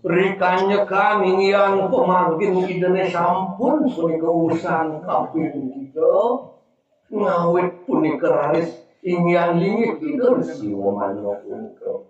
Rikanya kami yang pemagin idene sampun punika urusan kaping kita ngawit punika raris ingyan lingit kita siwa manuk punika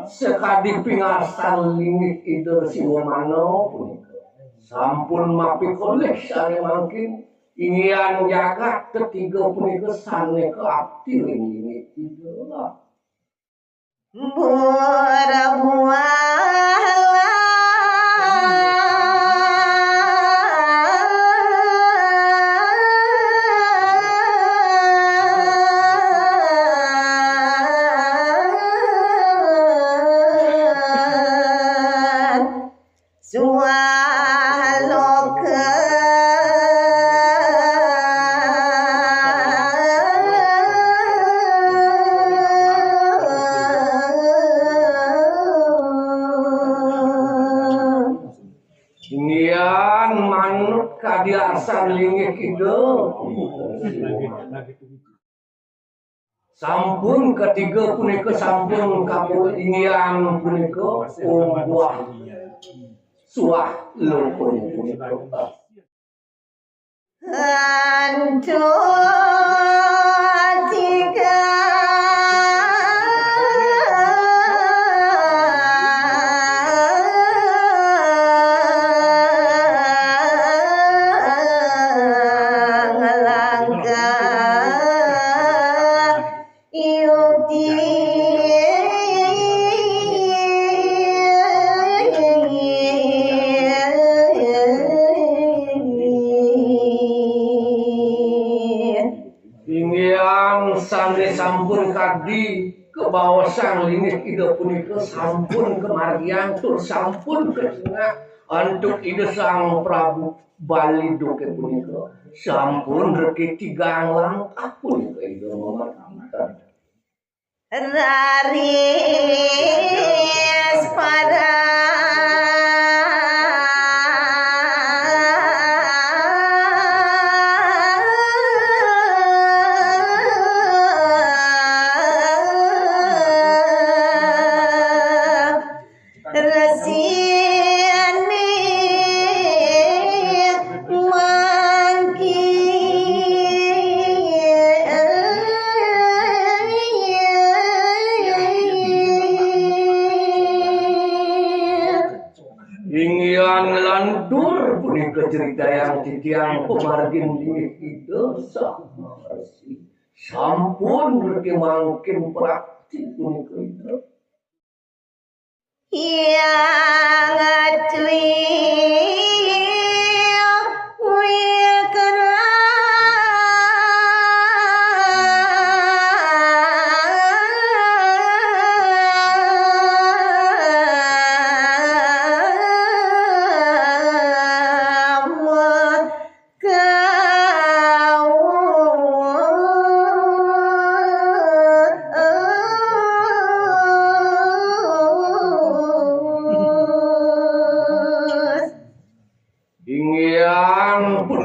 sekadi pingasan lingit ide siwa mano sampun mapi kolek sane mangkin ingin jagat ketiga punika sane ke abdi lingit ide lah kadiasan lingit ide sampun ketiga punika sampun kapul ingyan punika buah suah lupun punika sampun kadi kebawasan lingit ide punika sampun kemargian tur sampun kesengah untuk ide sang Prabu Bali duke punika sampun reki tigang langkah punika ide memargikan raris pada cerita yang titiang pemargin lingit itu sampun berkemangkin praktik punika itu yang ngacui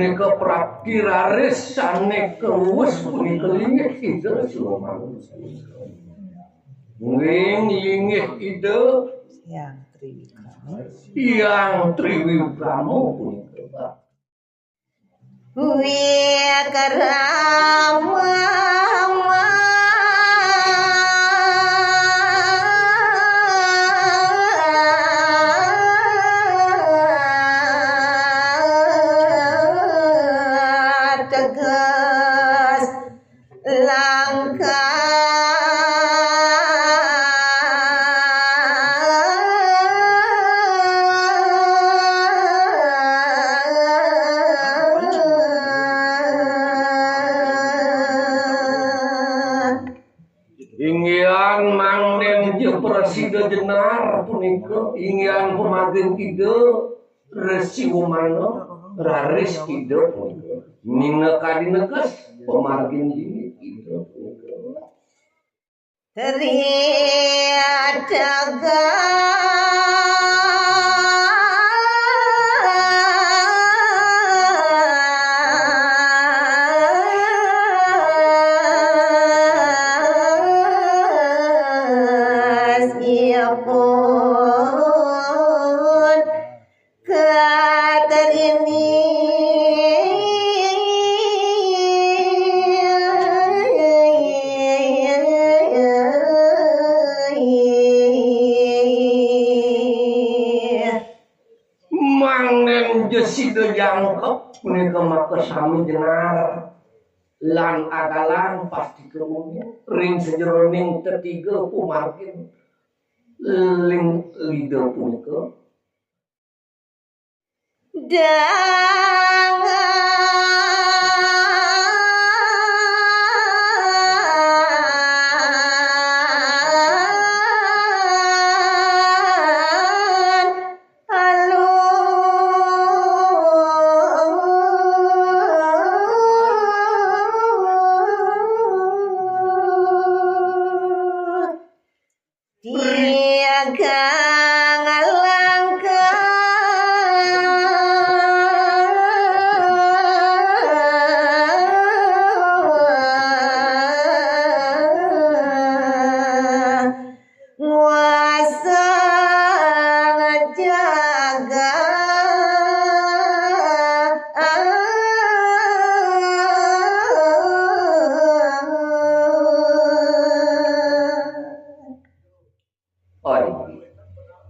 punika prakiraris sane kewus punika lingit ide Wing lingit ide Yang Triwikrama. Yang Triwikrama punika. Wikrama tegas langkah inggian mangden je presida jenar punika inggian pemagen ide resi umano raris ide punika nina kadineges pemagen ini ide punika teriadaga pun katerini mangden jesida jangkep punika maka sami jenar lan adalan pasti kemudian ring sejeroning ketiga pumargin ling lidah punika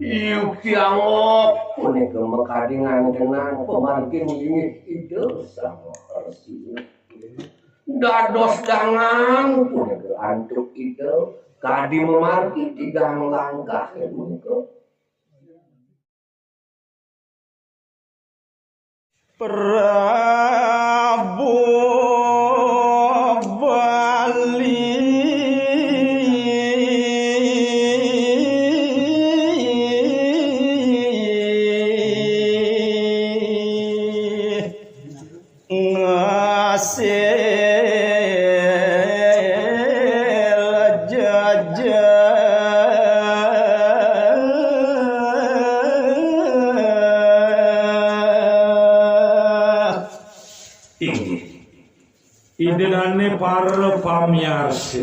Yuktiangok punika mekadingan dengan pemargin ini ide sama resi dados dangan punika antuk ide kadi memargi tigang langkah punika Prabu Bali ngasil jajah Idelane para pamiyarsa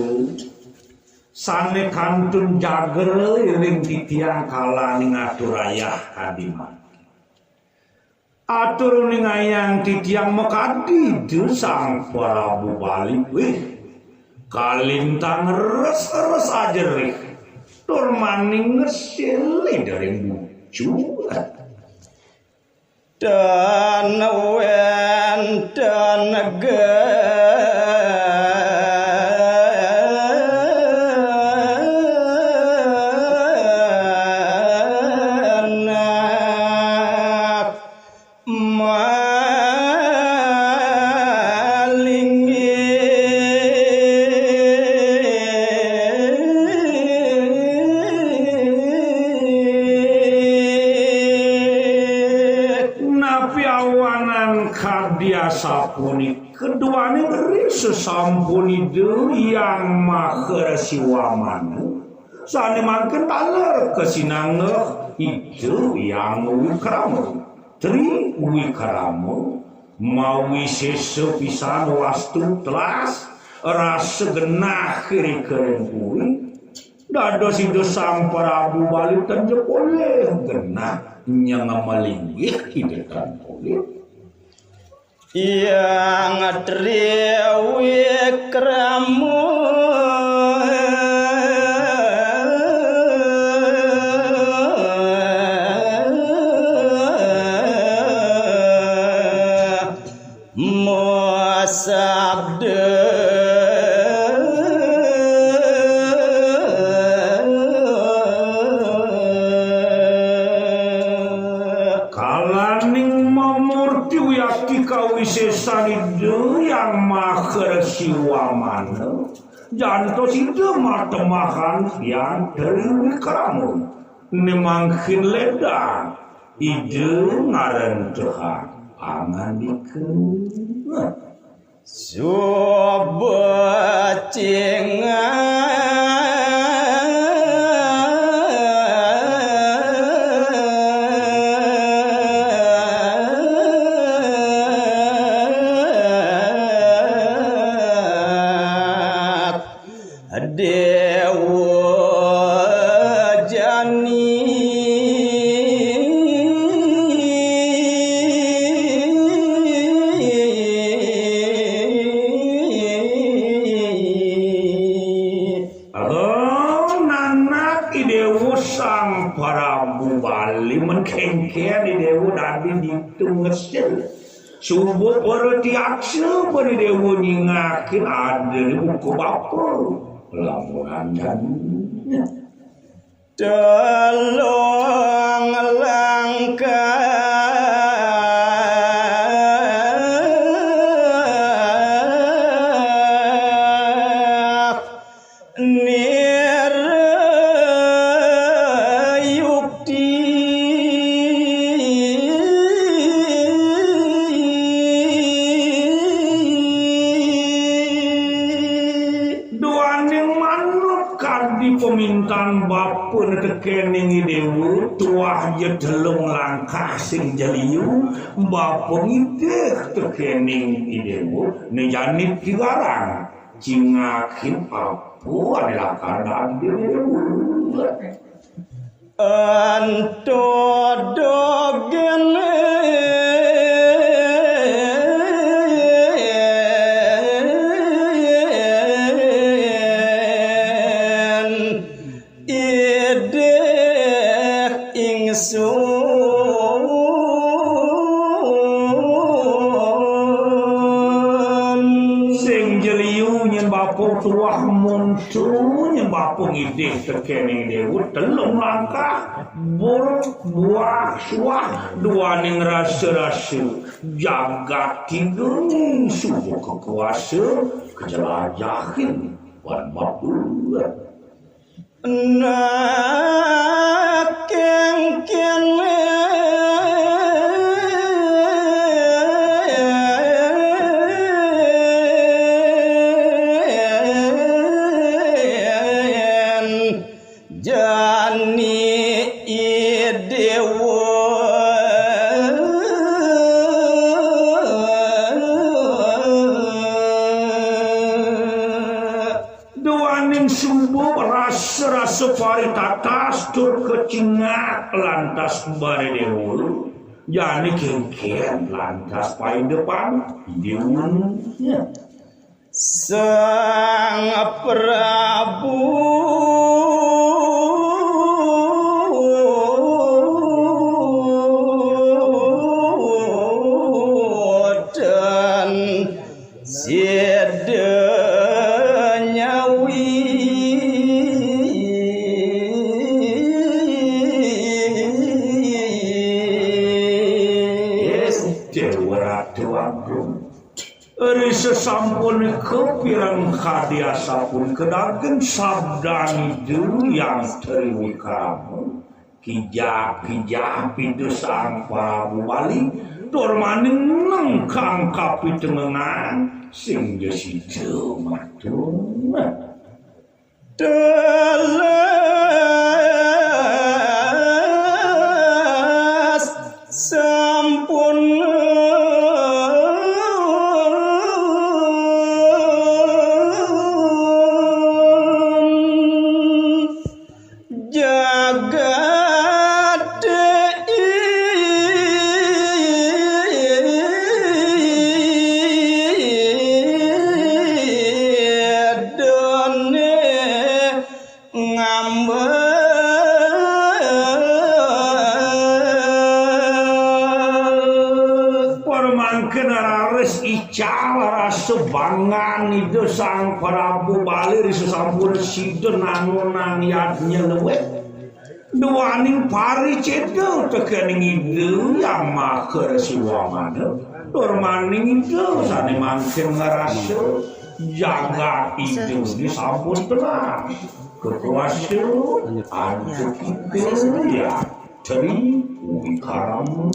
sane kantun jager iring titiang kalaning aturayah kadiman atur ning ayang titiang mekadi sang Prabu Bali wih kalintang res-res ajerih tur maning ngesili dari bucu dan wen dan sapuni keduane ngeri sesampuni yang maha siwaman sane mangken taler kesinange itu yang wikrama tri wikrama mawi sese pisan wastu telas rasa genah kiri kering kuwi dados itu sang Prabu Bali tanjep oleh genah yang ngamalingih idekan oleh yang triwi kramu kalaning mamurti wiyaki kawisesan itu yang maher siwamana jantos itu matemahan yang dari kamu nemangkin leda ide ngaran Tuhan angan dikeun Sobat cengat Dewa Jani nanak idewu sang Prabu Bali menkengken idewu dadi ditungesil subuh perti akse beri dewu nyingakin ada di buku bapa lamunan dan Tolong langkah nirayukti doaning manut kadi pemintan bapun kekening dewu tuah je telung langkah sing jeliu bapun ide kekening dewu nejanit digarang cingakin apu adalah keadaan dewu Antodogen ideh ingsun sing jeliu nyen bapung tuah muncul nyen bapung ide kekening dewu telung langkah bur buah suah dua ning rasa-rasa jagat tinggung subuh kekuasa kejelajahin wan babula nakeng kene jani idewo doaning subuh rasa-rasa paritatas tur kecingat lantas bare dewu jani kengken lantas paling depan dewu Sang Prabu dan Sedenyawi Dewa Ratu Agung Eri sesampun kepirang hadiah pun kedagen sabdani dulu yang teriwi kamu kijah-kijah pintu sang Prabu Bali dormaning nengkang kapi tengenang sing jesi matun telas sampun Permangken rares ical rasa bangan itu sang Prabu Bali sampun sida nangunang yadnya lewe duaning pari cedel tekening ide yang maker siwamana dormaning ide sane mangken ngarasa jaga ide disampun tenang kekuasaan antuk itu ya ceri wikaram